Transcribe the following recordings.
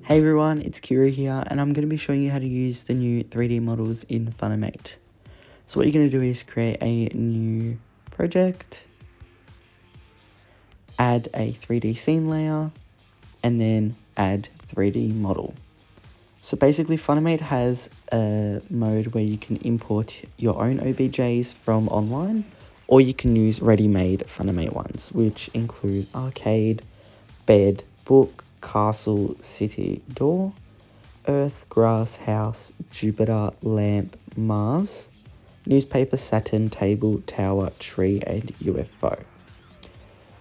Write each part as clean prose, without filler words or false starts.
Hey everyone, it's Kira here, and I'm going to be showing you how to use the new 3D models in Funimate. So what you're going to do is create a new project, add a 3D scene layer, and then add 3D model. So basically Funimate has a mode where you can import your own OBJs from online, or you can use ready-made Funimate ones, which include arcade, bed, book, castle, city, door, Earth, grass, house, Jupiter, lamp, Mars, newspaper, Saturn, table, tower, tree, and UFO.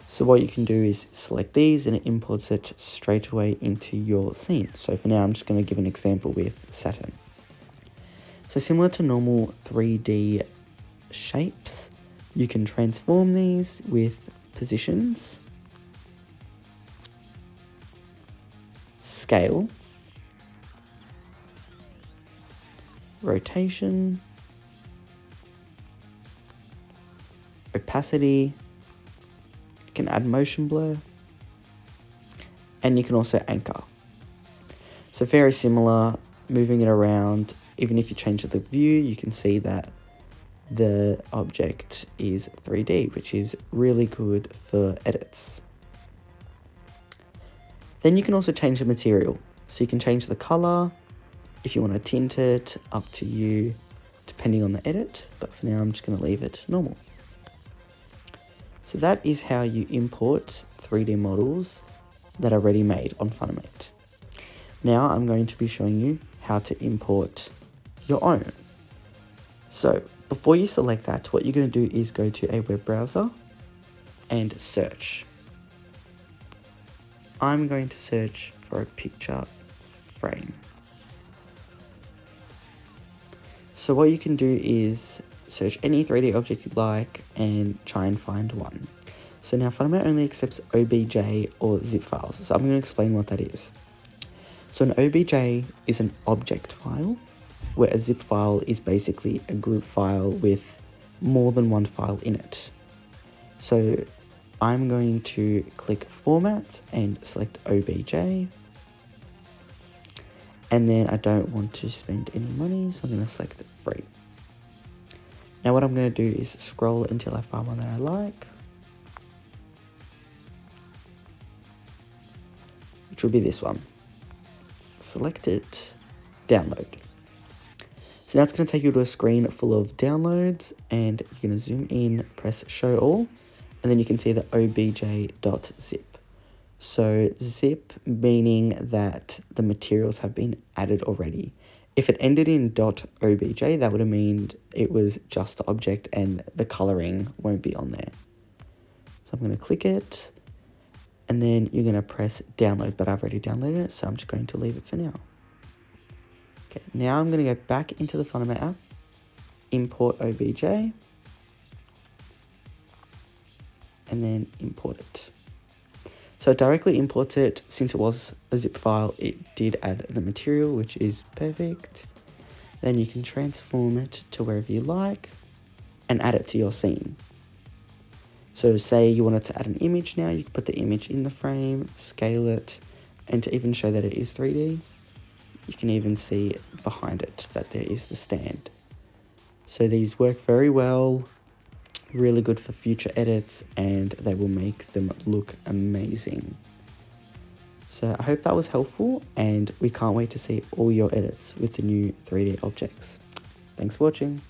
So what you can do is select these and it imports it straight away into your scene. So for now, I'm just going to give an example with Saturn. So similar to normal 3D shapes, you can transform these with positions, scale, rotation, opacity, you can add motion blur, and you can also anchor. So very similar, moving it around, even if you change the view, you can see that the object is 3D, which is really good for edits. Then you can also change the material. So you can change the color, if you want to tint it, up to you, depending on the edit, but for now I'm just going to leave it normal. So that is how you import 3D models that are ready made on Funimate. Now I'm going to be showing you how to import your own. So before you select that, what you're going to do is go to a web browser and search. I'm going to search for a picture frame. So what you can do is search any 3D object you like and try and find one. So now Funimate only accepts OBJ or zip files, so I'm going to explain what that is. So an OBJ is an object file, where a zip file is basically a group file with more than one file in it. So I'm going to click Format and select OBJ. And then I don't want to spend any money, so I'm going to select free. Now what I'm going to do is scroll until I find one that I like, which will be this one. Select it, download. So now it's going to take you to a screen full of downloads, and you're going to zoom in, press show all, and then you can see the obj.zip. So zip meaning that the materials have been added already. If it ended in .obj, that would have meant it was just the object and the coloring won't be on there. So I'm going to click it, and then you're going to press download, but I've already downloaded it, so I'm just going to leave it for now. Okay, now I'm going to go back into the Funimate app, import OBJ, and then import it. So it directly imports it. Since it was a zip file, it did add the material, which is perfect. Then you can transform it to wherever you like and add it to your scene. So say you wanted to add an image now, you can put the image in the frame, scale it, and to even show that it is 3D, you can even see behind it that there is the stand. So these work very well. Really good for future edits, and they will make them look amazing. So I hope that was helpful, and we can't wait to see all your edits with the new 3D objects. Thanks for watching.